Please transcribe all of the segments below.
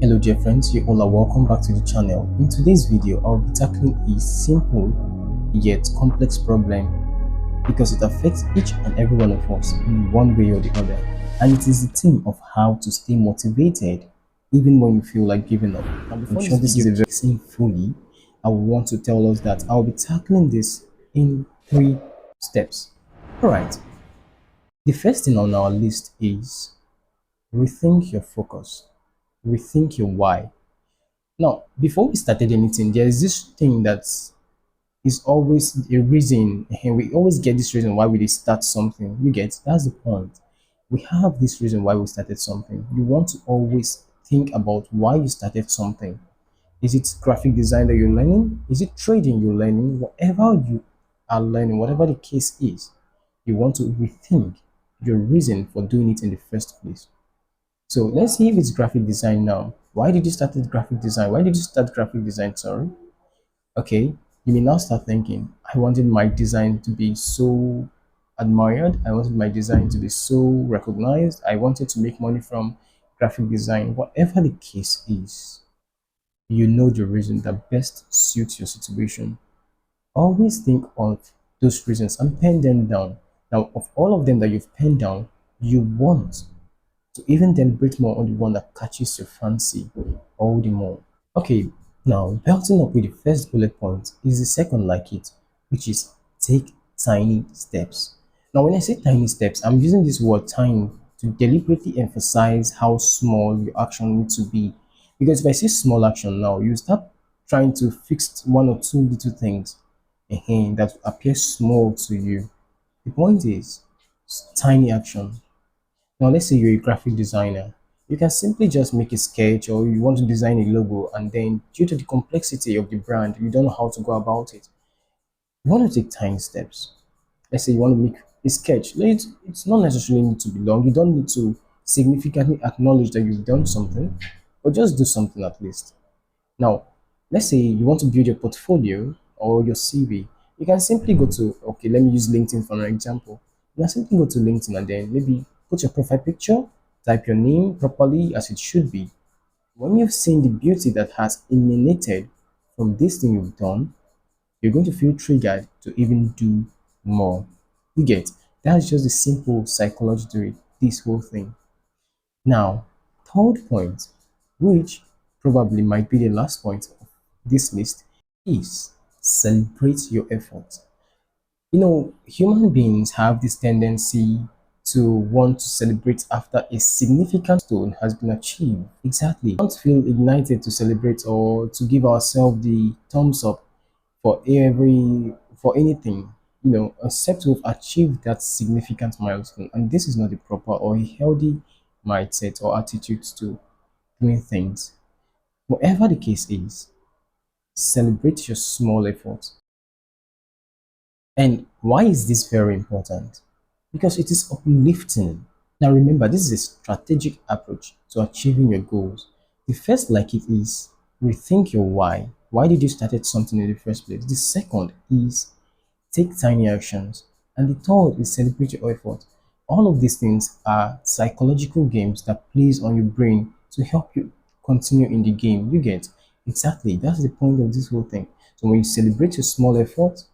Hello dear friends, you all are welcome back to the channel. In today's video, I'll be tackling a simple yet complex problem because it affects each and every one of us in one way or the other. And it is the theme of how to stay motivated even when you feel like giving up. Now before I'm sure this is a very saying fully, I want to tell us that I'll be tackling this in 3 steps. Alright, the first thing on our list is rethink your focus, rethink your why. Now, before we started anything, there's this thing that is always a reason, and we always get this reason why we did start something. You get that's the point. We have this reason why we started something. You want to always think about why you started something. Is it graphic design that you're learning? Is it trading you're learning? Whatever you are learning, whatever the case is, you want to rethink your reason for doing it in the first place. So let's see if it's graphic design now. Why did you start with graphic design? Why did you start graphic design? Sorry. Okay, you may now start thinking, I wanted my design to be so admired. I wanted my design to be so recognized. I wanted to make money from graphic design. Whatever the case is, you know the reason that best suits your situation. Always think of those reasons and pen them down. Now, of all of them that you've penned down, you want to even deliberate more on the one that catches your fancy all the more. Okay, now belting up with the first bullet point is the second like it, which is take tiny steps. Now, when I say tiny steps, I'm using this word tiny to deliberately emphasize how small your action needs to be. Because if I say small action now, you start trying to fix one or two little things that appear small to you. The point is tiny action. Now, let's say you're a graphic designer. You can simply just make a sketch or you want to design a logo, and then, due to the complexity of the brand, you don't know how to go about it. You want to take tiny steps. Let's say you want to make a sketch. It's not necessarily need to be long. You don't need to significantly acknowledge that you've done something, but just do something at least. Now, let's say you want to build your portfolio or your CV. You can simply go to, okay, let me use LinkedIn for an example. You can simply go to LinkedIn and then maybe put your profile picture, type your name properly as it should be. When you've seen the beauty that has emanated from this thing you've done, you're going to feel triggered to even do more. You get that's just the simple psychology to it, this whole thing. Now, third point, which probably might be the last point of this list, is celebrate your effort. Human beings have this tendency to want to celebrate after a significant milestone has been achieved. Exactly. We don't feel ignited to celebrate or to give ourselves the thumbs up for anything, except we've achieved that significant milestone. And this is not the proper or a healthy mindset or attitude to doing things. Whatever the case is, celebrate your small efforts. And why is this very important? Because it is uplifting. Now remember, this is a strategic approach to achieving your goals. The first like it is rethink your why. Why did you started something in the first place? The second is take tiny actions. And the third is celebrate your effort. All of these things are psychological games that plays on your brain to help you continue in the game. You get exactly that's the point of this whole thing. So when you celebrate your small effort,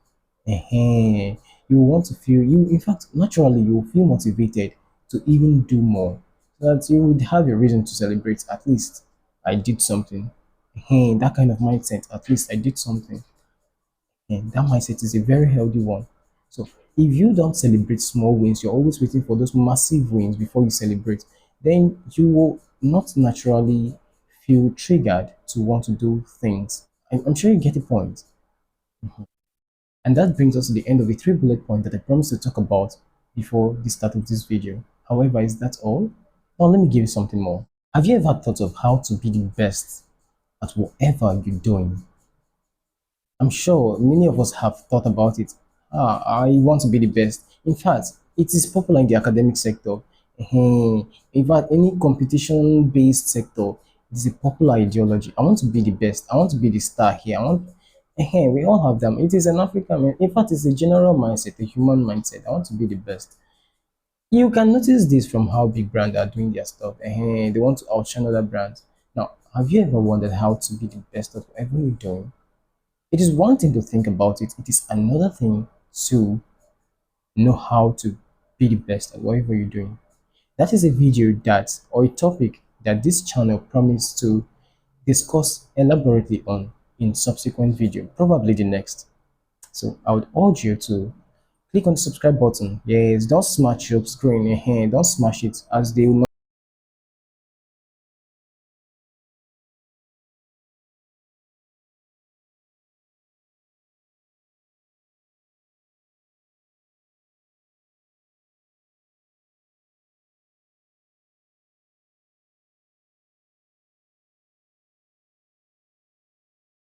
you want to feel you in fact naturally you will feel motivated to even do more. So that you would have a reason to celebrate. At least I did something. That kind of mindset, at least I did something. And that mindset is a very healthy one. So if you don't celebrate small wins, you're always waiting for those massive wins before you celebrate, then you will not naturally feel triggered to want to do things. I'm sure you get the point. And that brings us to the end of the 3 bullet points that I promised to talk about before the start of this video. However, is that all? Now let me give you something more. Have you ever thought of how to be the best at whatever you're doing? I'm sure many of us have thought about it. I want to be the best. In fact, it is popular in the academic sector. In fact, any competition-based sector, it is a popular ideology. I want to be the best. I want to be the star here. We all have them. It is an African, in fact, it's a general mindset, a human mindset. I want to be the best. You can notice this from how big brands are doing their stuff. They want to outshine other brands. Now, have you ever wondered how to be the best at whatever you're doing? It is one thing to think about it, it is another thing to know how to be the best at whatever you're doing. That is a video that, or a topic that this channel promised to discuss elaborately on in subsequent video, probably the next. So I would urge you to click on the subscribe button. Yes, don't smash your screen in your hand, don't smash it as they will not